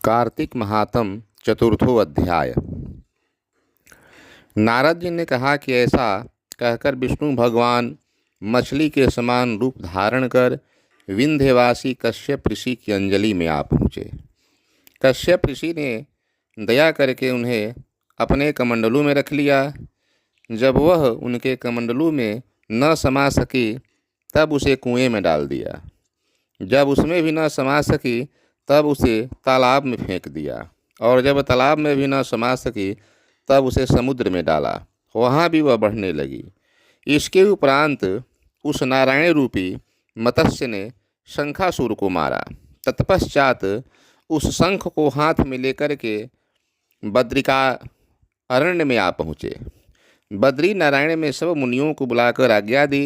कार्तिक महात्म चतुर्थो अध्याय। नारद जी ने कहा कि ऐसा कहकर विष्णु भगवान मछली के समान रूप धारण कर विंध्यवासी कश्यप ऋषि की अंजलि में आ पहुँचे। कश्यप ऋषि ने दया करके उन्हें अपने कमंडलू में रख लिया। जब वह उनके कमंडलू में न समा सकी तब उसे कुएं में डाल दिया। जब उसमें भी न समा सकी तब उसे तालाब में फेंक दिया, और जब तालाब में भी न समा सकी तब उसे समुद्र में डाला। वहाँ भी वह बढ़ने लगी। इसके उपरांत उस नारायण रूपी मत्स्य ने शंखासुर को मारा। तत्पश्चात उस शंख को हाथ में लेकर के बद्रिका अरण्य में आ पहुँचे। बद्री नारायण में सब मुनियों को बुलाकर आज्ञा दी।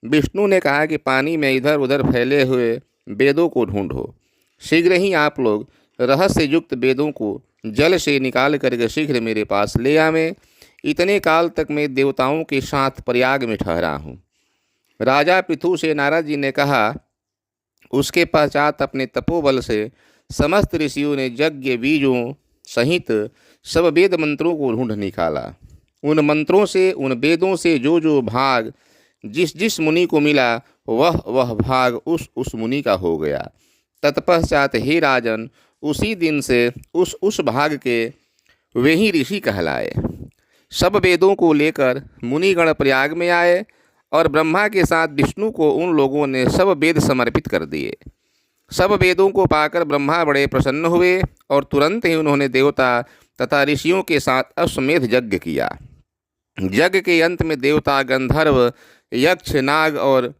विष्णु ने कहा कि पानी में इधर उधर फैले हुए वेदों को ढूंढो। शीघ्र ही आप लोग रहस्य युक्त वेदों को जल से निकाल करके शीघ्र मेरे पास ले आवें। इतने काल तक मैं देवताओं के साथ प्रयाग में ठहरा हूँ। राजा पृथु से नारद जी ने कहा। उसके पश्चात अपने तपोबल से समस्त ऋषियों ने यज्ञ बीजों सहित सब वेद मंत्रों को ढूंढ निकाला। उन मंत्रों से, उन वेदों से जो जो भाग जिस जिस मुनि को मिला वह भाग उस मुनि का हो गया। तत्पश्चात हे राजन, उसी दिन से उस भाग के वे ही ऋषि कहलाए। सब वेदों को लेकर मुनिगण प्रयाग में आए और ब्रह्मा के साथ विष्णु को उन लोगों ने सब वेद समर्पित कर दिए। सब वेदों को पाकर ब्रह्मा बड़े प्रसन्न हुए और तुरंत ही उन्होंने देवता तथा ऋषियों के साथ अश्वमेध यज्ञ किया। यज्ञ के अंत में देवता, गंधर्व, यक्ष, नाग और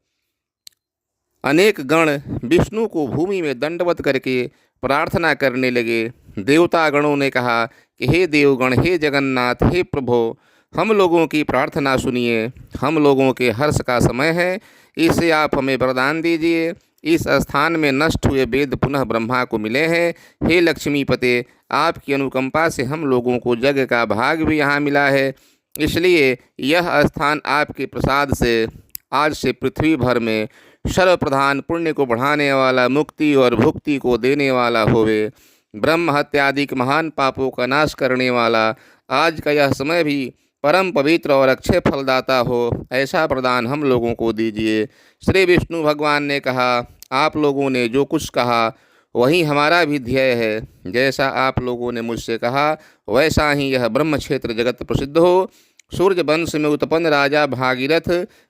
अनेक गण विष्णु को भूमि में दंडवत करके प्रार्थना करने लगे। देवता गणों ने कहा कि हे देवगण, हे जगन्नाथ, हे प्रभो, हम लोगों की प्रार्थना सुनिए। हम लोगों के हर्ष का समय है, इससे आप हमें वरदान दीजिए। इस स्थान में नष्ट हुए वेद पुनः ब्रह्मा को मिले हैं। हे लक्ष्मीपते, आपकी अनुकंपा से हम लोगों को जग का भाग भी यहाँ मिला है। इसलिए यह स्थान आपके प्रसाद से आज से पृथ्वी भर में सर्वप्रधान, पुण्य को बढ़ाने वाला, मुक्ति और भुक्ति को देने वाला होवे। ब्रह्म हत्यादिक महान पापों का नाश करने वाला आज का यह समय भी परम पवित्र और अक्षय फलदाता हो, ऐसा प्रदान हम लोगों को दीजिए। श्री विष्णु भगवान ने कहा, आप लोगों ने जो कुछ कहा वही हमारा भी ध्येय है। जैसा आप लोगों ने मुझसे कहा वैसा ही यह ब्रह्म क्षेत्र जगत प्रसिद्ध हो। सूर्य वंश में उत्पन्न राजा भागीरथ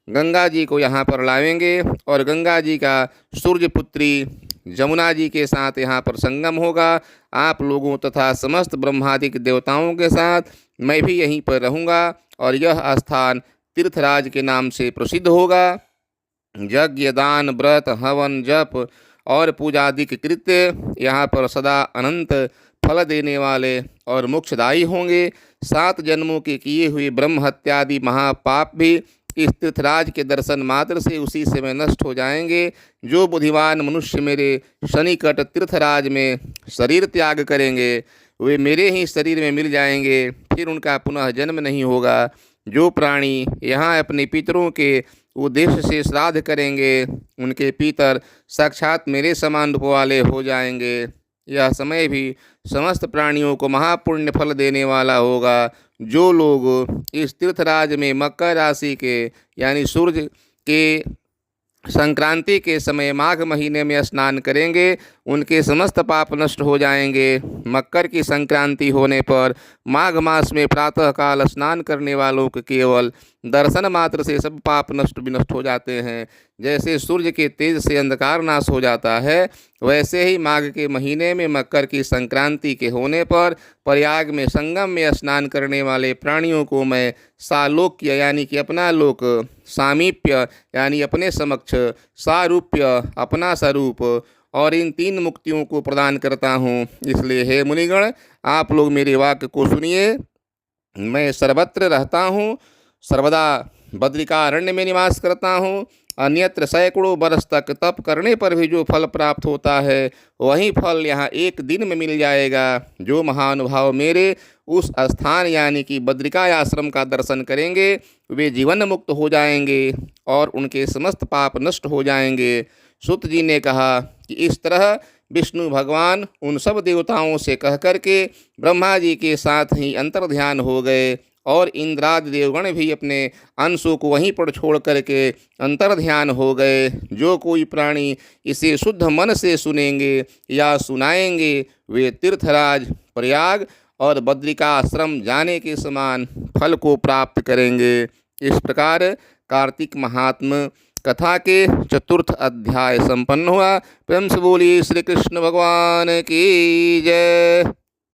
गंगा जी को यहाँ पर लावेंगे और गंगा जी का सूर्य पुत्री जमुना जी के साथ यहाँ पर संगम होगा। आप लोगों तथा समस्त ब्रह्मादिक देवताओं के साथ मैं भी यहीं पर रहूँगा और यह स्थान तीर्थराज के नाम से प्रसिद्ध होगा। यज्ञ, दान, व्रत, हवन, जप और पूजादिक कृत्य यहाँ पर सदा अनंत फल देने वाले और मोक्षदायी होंगे। 7 जन्मों के किए हुए ब्रह्म हत्यादि महापाप भी इस तीर्थराज के दर्शन मात्र से उसी समय नष्ट हो जाएंगे। जो बुद्धिमान मनुष्य मेरे सन्निकट तीर्थराज में शरीर त्याग करेंगे वे मेरे ही शरीर में मिल जाएंगे, फिर उनका पुनः जन्म नहीं होगा। जो प्राणी यहाँ अपने पितरों के उद्देश्य से श्राद्ध करेंगे उनके पितर साक्षात मेरे समान रूप वाले हो जाएंगे। यह समय भी समस्त प्राणियों को महापुण्य फल देने वाला होगा। जो लोग इस तीर्थराज में मकर राशि के यानी सूर्य के संक्रांति के समय माघ महीने में स्नान करेंगे उनके समस्त पाप नष्ट हो जाएंगे। मकर की संक्रांति होने पर माघ मास में प्रातःकाल स्नान करने वालों के केवल दर्शन मात्र से सब पाप नष्ट हो जाते हैं। जैसे सूर्य के तेज से अंधकार नाश हो जाता है, वैसे ही माघ के महीने में मकर की संक्रांति के होने पर प्रयाग में संगम में स्नान करने वाले प्राणियों को मैं सालोक्य यानी कि अपना लोक, सामीप्य यानी अपने समक्ष, सारूप्य अपना स्वरूप और इन 3 मुक्तियों को प्रदान करता हूँ। इसलिए हे मुनिगण, आप लोग मेरे वाक्य को सुनिए। मैं सर्वत्र रहता हूँ, सर्वदा बद्रिकारण्य में निवास करता हूँ। अन्यत्र सैकड़ों वर्ष तक तप करने पर भी जो फल प्राप्त होता है वही फल यहाँ एक दिन में मिल जाएगा। जो महानुभाव मेरे उस स्थान यानी कि बद्रिका आश्रम का दर्शन करेंगे वे जीवन मुक्त हो जाएंगे और उनके समस्त पाप नष्ट हो जाएंगे। सूत जी ने कहा कि इस तरह विष्णु भगवान उन सब देवताओं से कह कर के ब्रह्मा जी के साथ ही अंतर्ध्यान हो गए और इंद्रादि देवगण भी अपने अंशों को वहीं पर छोड़ करके अंतर्ध्यान हो गए। जो कोई प्राणी इसे शुद्ध मन से सुनेंगे या सुनाएंगे वे तीर्थराज, प्रयाग और बद्रिकाश्रम जाने के समान फल को प्राप्त करेंगे। इस प्रकार कार्तिक महात्म कथा के चतुर्थ अध्याय संपन्न हुआ। प्रेम से बोलिए श्री कृष्ण भगवान की जय।